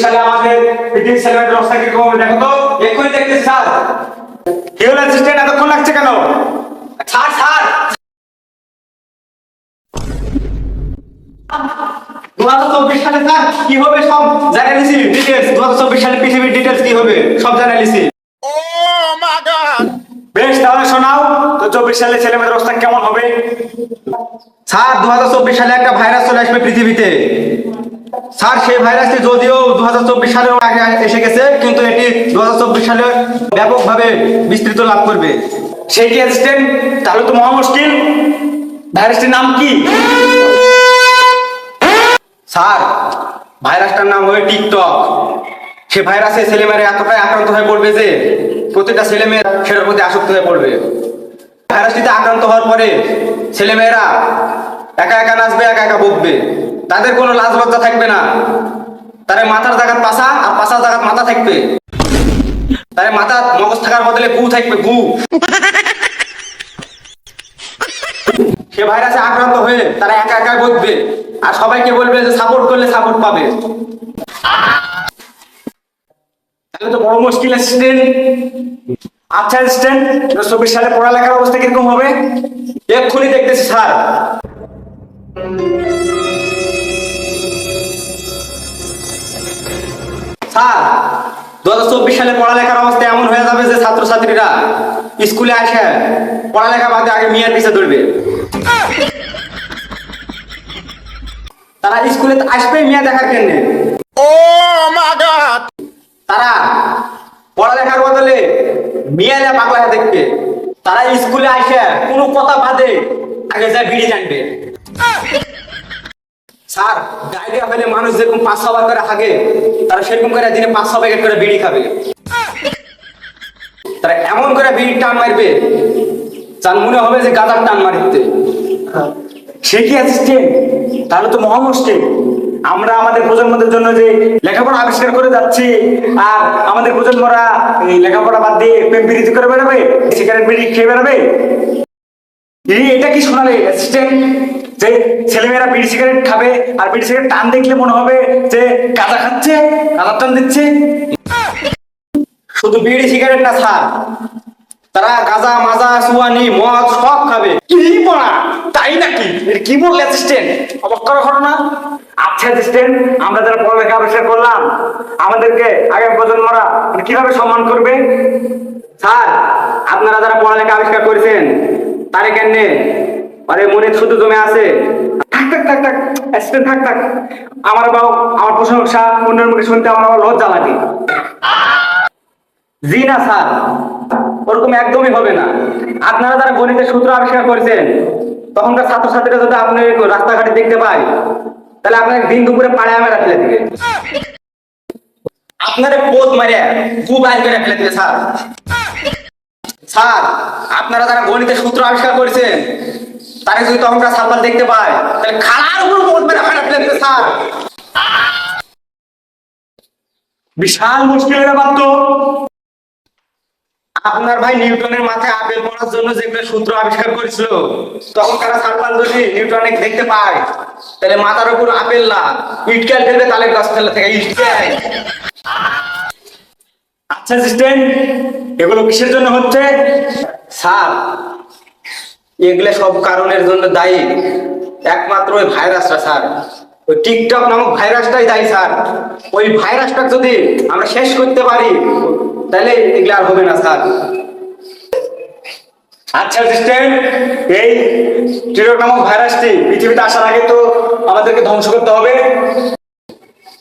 সালে আমাদের পৃথিবীর সেলিমের অবস্থা কিরকম হবে দেখো তো। এক্ষুনি দেখতেছি স্যার। কি হলো অ্যাসিস্ট্যান্ট, এতক্ষণ লাগছে কেন? স্যার স্যার 2024 সালে স্যার কি হবে সব জানিয়ে দিছি ডিটেইলস। 2024 সালে পৃথিবীর ডিটেইলস কি হবে সব জানিয়ে দিছি। ও মাই গড। বেশ, তাহলে শোনাও তো 24 সালে ছেলেমেয়েদের অবস্থা কেমন হবে। স্যার 2024 সালে একটা ভাইরাস চলে আসবে পৃথিবীতে। স্যার সেই ভাইরাসটি যদিও 2024 সালের আগে এসে গেছে, কিন্তু এটি 2024 সালে ব্যাপকভাবে বিস্তৃত লাভ করবে। সেই কি অ্যাসিস্ট্যান্ট? তাহলে তো মহা মুশকিল। ভাইরাসটির নাম কি? স্যার ভাইরাসটার নাম হবে টিকটক। সে ভাইরাসে ছেলেমেয়েরা এতটাই আক্রান্ত হয়ে পড়বে যে প্রতিটা ছেলেমেয়ে সেটার প্রতি আসক্ত হয়ে পড়বে। ভাইরাসটিতে আক্রান্ত হওয়ার পরে ছেলেমেয়েরা একা একা নাচবে, একা একা বকবে, তাদের কোনো লাজ লজ্জা থাকবে না। তার মাথার জায়গায় পাছা আর পাছার জায়গায় মাথা থাকবে। তার মাথা মগজ থাকার বদলে গু থাকবে, গু। সে ভাইরাসে আক্রান্ত হয়ে তারা একা একা বকবে আর সবাইকে বলবে যে সাপোর্ট করলে সাপোর্ট পাবে। তাহলে তো বড় মুশকিল অ্যাসিস্ট্যান্ট। আচ্ছা অ্যাসিস্ট্যান্ট 2024 সালে পড়ালেখার অবস্থা কিরকম হবে? এক্ষুনি দেখতেছি স্যার। স্যার 2024 সালে পড়ালেখার অবস্থা এমন হয়ে যাবে যে ছাত্রছাত্রীরা স্কুলে আসে পড়ালেখা বাদে আগে মেয়ের পিছে দৌড়বে। তারা স্কুলে আসবে মেয়ে দেখার জন্য। ও মাই গড। তারা পড়ালেখার বদলে মেয়েরা পাগলা দেখবে। তারা স্কুলে আসে কোনো কথা বাদে আগে যায় বিড়ি জানবে। স্যার ডায়রিয়া হলে মানুষ যেরকম 5-6 বার করে হাগে, তারা সেরকম করে দিনে 5-6 প্যাকেট করে বিড়ি খাবে। তারা এমন করে বিড়ি টান মারবে যার মনে হবে যে গাঁজার টান মারতে। সে কি অ্যাসিস্ট্যান্ট? তাহলে তো মহা মুশকিল। আমরা আমাদের প্রজন্মদের জন্য যে লেখাপড়া আবিষ্কার করে যাচ্ছি, আর আমাদের প্রজন্মরা এই লেখাপড়া বাদ দিয়ে প্রেম প্রীতি করে বেড়াবে, সিগারেট বিড়ি খেয়ে বেড়াবে। এটা কি শোনালে অ্যাসিস্ট্যান্ট? যে ছেলেমেয়েরা বিড়ি সিগারেট খাবে আর বিড়ি সিগারেট টান দেখলে মনে হবে যে গাঁজা খাচ্ছে, গাঁজার টান দিচ্ছে। শুধু বিড়ি সিগারেট না স্যার, তারা গাঁজা মাজা সুয়ানি মদ সব খাবে। কি বলা, তাই নাকি? কি বললে অ্যাসিস্ট্যান্ট? অবাক করা ঘটনা। আচ্ছা অ্যাসিস্ট্যান্ট, আমরা যারা পড়ালেখা আবিষ্কার করলাম, আমাদেরকে আগামী প্রজন্মরা কিভাবে সম্মান করবে? স্যার আপনারা যারা পড়ালেখা আবিষ্কার করেছেন তারে কেন আরে মনে শুধু জমে আছে। থাক থাক থাক থাক অ্যাসিস্ট্যান্ট, থাক থাক। আমার বাবা আমার প্রশংসা অন্যের মুখে শুনতে আমার লজ্জা লাগে। জি না স্যার, ওরকম একদমই হবে না। আপনারা যারা গণিতের সূত্র আবিষ্কার করেছেন, তখনকার ছাত্রছাত্রীরা যদি আপনি রাস্তাঘাটে দেখতে পায়, তাহলে আপনার দিন দুপুরে পাড়ায় মেরা ফেলে দিবে। আপনারা পোদ মারে গু বাইর করে ফেলে দিবে স্যার। স্যার আপনারা যারা গণিতের সূত্র আবিষ্কার করেছেন, তারা যদি তখনকার ছাত্র দেখতে পায়, তাহলে খালার উপর পোদ মেরে ফেলে দিবে স্যার। বিশাল মুশকিলের ব্যাপার তো। আপনার ভাই নিউটনের মাথায় আপেল পড়ার জন্য যেগুলো সূত্র আবিষ্কার করেছিল, তখন কারা সারপাল যদি নিউটনে দেখতে পায়, তাহলে মাথার উপর আপেল না ইটকেল ফেলবে, তালে গাছ ফেলে থেকে ইটকেল। আচ্ছা অ্যাসিস্ট্যান্ট, এগুলো কিসের জন্য হচ্ছে? স্যার এগুলো সব কারণের জন্য দায়ী একমাত্র ওই ভাইরাসটা স্যার। ওই টিকটক নামক ভাইরাসটাই দায়ী স্যার। ওই ভাইরাসটা যদি আমরা শেষ করতে পারি, তাহলে এগুলো আর হবে না স্যার। আচ্ছা অ্যাসিস্ট্যান্ট, এই টিকটক নামক ভাইরাসটি পৃথিবীতে আসার আগে তো আমাদেরকে ধ্বংস করতে হবে।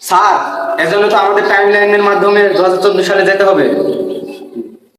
স্যার এর জন্য তো আমাদের টাইম লাইনের মাধ্যমে 2014 সালে যেতে হবে।